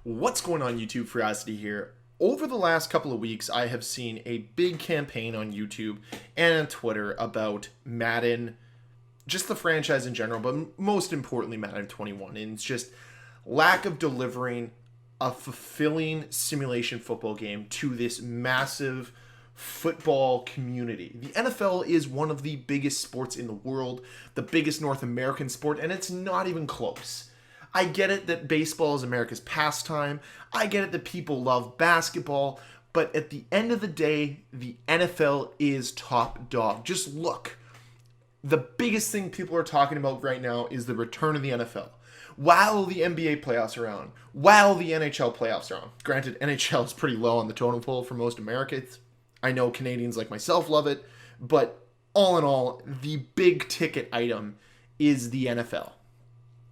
What's going on, YouTube? Ferocity here. Over the last couple of weeks, I have seen a big campaign on YouTube and on Twitter about Madden, just the franchise in general, but most importantly, Madden 21. And it's just lack of delivering a fulfilling simulation football game to this massive football community. The NFL is one of the biggest sports in the world, the biggest North American sport, and it's not even close. I get it that baseball is America's pastime. I get it that people love basketball. But at the end of the day, the NFL is top dog. Just look. The biggest thing people are talking about right now is the return of the NFL. While the NBA playoffs are on, while the NHL playoffs are on. Granted, NHL is pretty low on the totem pole for most Americans. I know Canadians like myself love it. But all in all, the big ticket item is the NFL.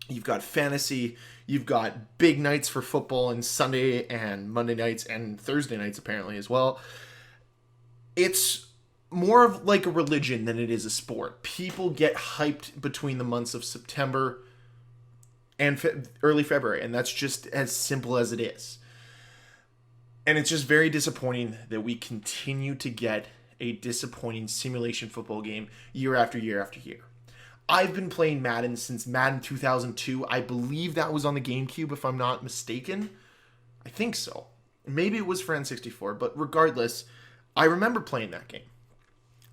You've got fantasy, you've got big nights for football and Sunday and Monday nights and Thursday nights apparently as well. It's more of like a religion than it is a sport. People get hyped between the months of September and early February, and that's just as simple as it is. And it's just very disappointing that we continue to get a disappointing simulation football game year after year after year. I've been playing Madden since Madden 2002. I believe that was on the GameCube, if I'm not mistaken. I think so. Maybe it was for N64, but regardless, I remember playing that game.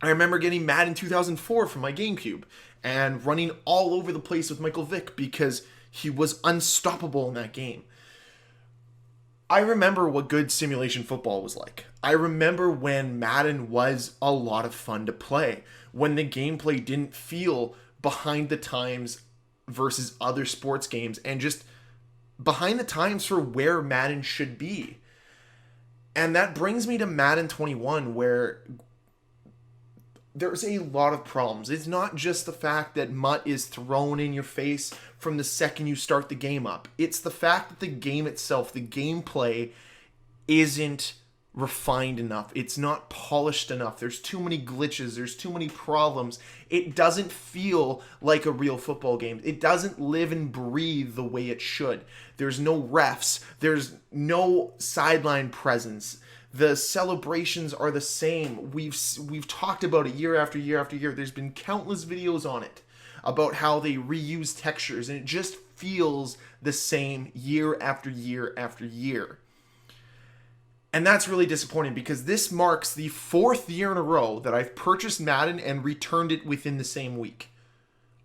I remember getting Madden 2004 from my GameCube and running all over the place with Michael Vick because he was unstoppable in that game. I remember what good simulation football was like. I remember when Madden was a lot of fun to play, when the gameplay didn't feel behind the times versus other sports games and just behind the times for where Madden should be. And that brings me to Madden 21, where there's a lot of problems. It's not just the fact that MUT is thrown in your face from the second you start the game up. It's the fact that the game itself, the gameplay, isn't refined enough. It's not polished enough. There's too many glitches. There's too many problems. It doesn't feel like a real football game. It doesn't live and breathe the way it should. There's no refs. There's no sideline presence. The celebrations are the same. We've talked about it year after year after year. There's been countless videos on it about how they reuse textures, and it just feels the same year after year after year. And that's really disappointing because this marks the fourth year in a row that I've purchased Madden and returned it within the same week.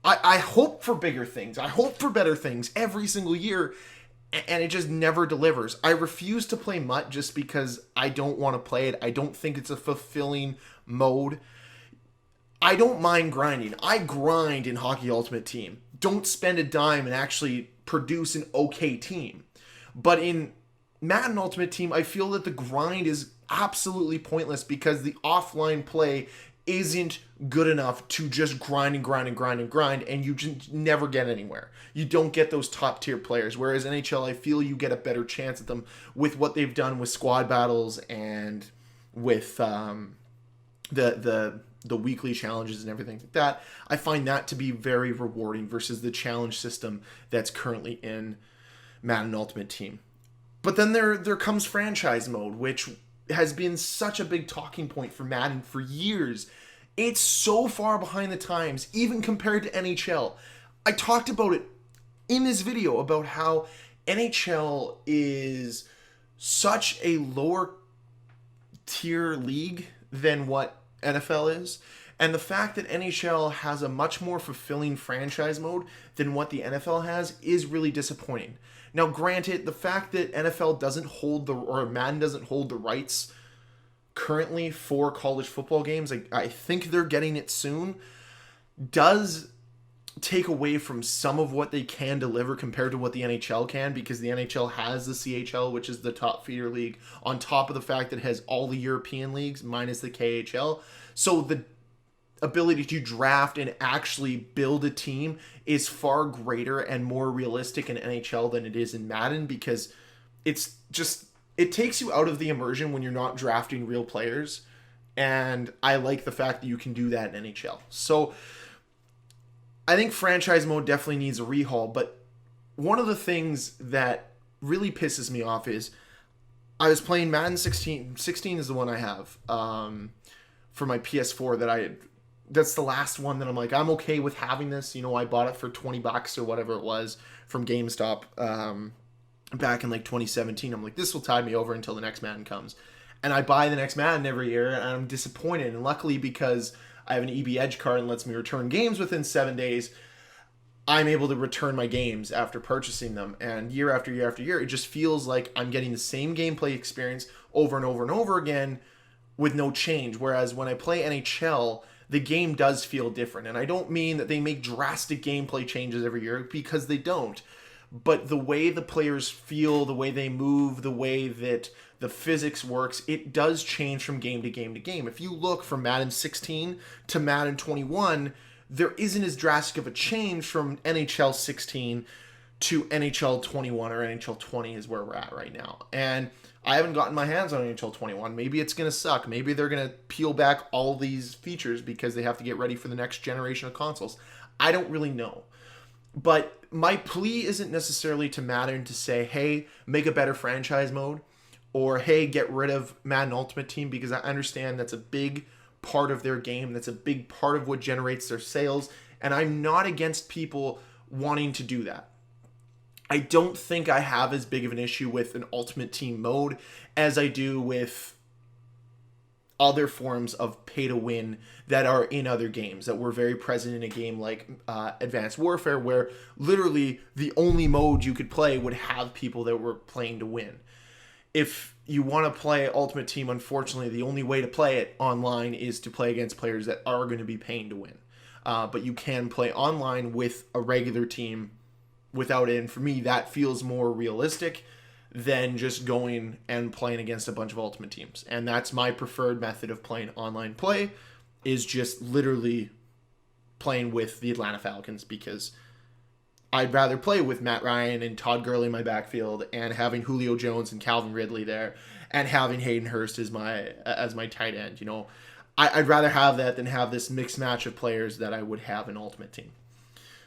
I hope for bigger things. I hope for better things every single year, and it just never delivers. I refuse to play MUT just because I don't want to play it. I don't think it's a fulfilling mode. I don't mind grinding. I grind in Hockey Ultimate Team. Don't spend a dime and actually produce an okay team. But in Madden Ultimate Team, I feel that the grind is absolutely pointless because the offline play isn't good enough to just grind and grind and grind and grind, and you just never get anywhere. You don't get those top tier players, whereas NHL, I feel you get a better chance at them with what they've done with squad battles and with the weekly challenges and everything like that. I find that to be very rewarding versus the challenge system that's currently in Madden Ultimate Team. But then there comes franchise mode, which has been such a big talking point for Madden for years. It's so far behind the times, even compared to NHL. I talked about it in this video about how NHL is such a lower tier league than what NFL is. And the fact that NHL has a much more fulfilling franchise mode than what the NFL has is really disappointing. Now, granted, the fact that NFL doesn't hold or Madden doesn't hold the rights currently for college football games, I think they're getting it soon, does take away from some of what they can deliver compared to what the NHL can, because the NHL has the CHL, which is the top feeder league, on top of the fact that it has all the European leagues minus the KHL. So the ability to draft and actually build a team is far greater and more realistic in NHL than it is in Madden, because it's just, it takes you out of the immersion when you're not drafting real players. And I like the fact that you can do that in NHL. So I think franchise mode definitely needs a rehaul, but one of the things that really pisses me off is I was playing Madden 16. 16 is the one I have for my PS4 that's the last one that I'm like, I'm okay with having this. You know, I bought it for $20 or whatever it was from GameStop back in like 2017. I'm like, this will tide me over until the next Madden comes. And I buy the next Madden every year and I'm disappointed. And luckily, because I have an EB Edge card and lets me return games within 7 days, I'm able to return my games after purchasing them. And year after year after year, it just feels like I'm getting the same gameplay experience over and over and over again with no change. Whereas when I play NHL, the game does feel different. And I don't mean that they make drastic gameplay changes every year, because they don't. But the way the players feel, the way they move, the way that the physics works, it does change from game to game to game. If you look from Madden 16 to Madden 21, there isn't as drastic of a change from NHL 16 to NHL 21 or NHL 20 is where we're at right now. And I haven't gotten my hands on NHL 21. Maybe it's going to suck. Maybe they're going to peel back all these features because they have to get ready for the next generation of consoles. I don't really know. But my plea isn't necessarily to Madden to say, hey, make a better franchise mode, or hey, get rid of Madden Ultimate Team, because I understand that's a big part of their game. That's a big part of what generates their sales. And I'm not against people wanting to do that. I don't think I have as big of an issue with an Ultimate Team mode as I do with other forms of pay to win that are in other games that were very present in a game like Advanced Warfare, where literally the only mode you could play would have people that were playing to win. If you want to play Ultimate Team, unfortunately, the only way to play it online is to play against players that are going to be paying to win. But you can play online with a regular team without it. And for me, that feels more realistic than just going and playing against a bunch of Ultimate Teams. And that's my preferred method of playing online play, is just literally playing with the Atlanta Falcons, because I'd rather play with Matt Ryan and Todd Gurley in my backfield, and having Julio Jones and Calvin Ridley there, and having Hayden Hurst as my tight end. You know, I'd rather have that than have this mixed match of players that I would have in Ultimate Team.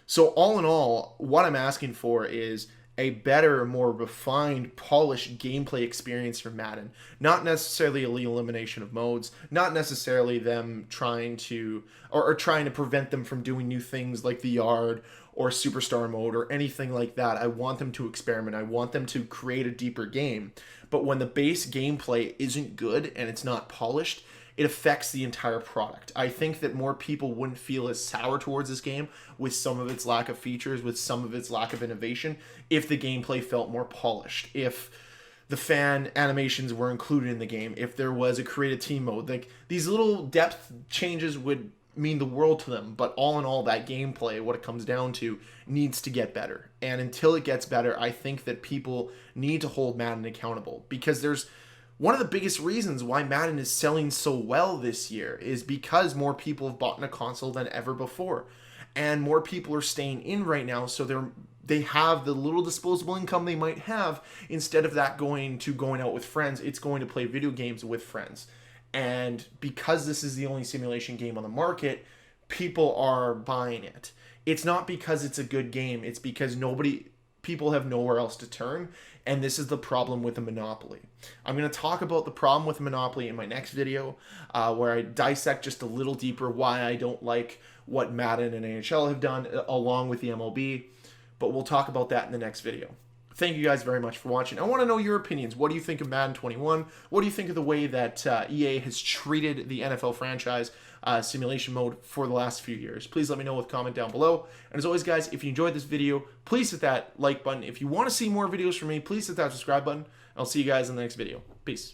So all in all, what I'm asking for is a better, more refined, polished gameplay experience for Madden. Not necessarily a elimination of modes, not necessarily them trying to, or trying to prevent them from doing new things like the yard or superstar mode or anything like that. I want them to experiment. I want them to create a deeper game. But when the base gameplay isn't good and it's not polished, it affects the entire product. I think that more people wouldn't feel as sour towards this game with some of its lack of features, with some of its lack of innovation, if the gameplay felt more polished, if the fan animations were included in the game, if there was a creative team mode. Like, these little depth changes would mean the world to them. But all in all, that gameplay, what it comes down to, needs to get better. And until it gets better, I think that people need to hold Madden accountable, because there's one of the biggest reasons why Madden is selling so well this year is because more people have bought a console than ever before. And more people are staying in right now, so they have the little disposable income they might have. Instead of that going out with friends, it's going to play video games with friends. And because this is the only simulation game on the market, people are buying it. It's not because it's a good game, it's because people have nowhere else to turn. And this is the problem with a monopoly. I'm going to talk about the problem with monopoly in my next video, where I dissect just a little deeper why I don't like what Madden and NHL have done, along with the MLB. But we'll talk about that in the next video. Thank you guys very much for watching. I want to know your opinions. What do you think of Madden 21? What do you think of the way that EA has treated the NFL franchise simulation mode for the last few years? Please let me know with a comment down below. And as always, guys, if you enjoyed this video, please hit that like button. If you want to see more videos from me, please hit that subscribe button. I'll see you guys in the next video. Peace.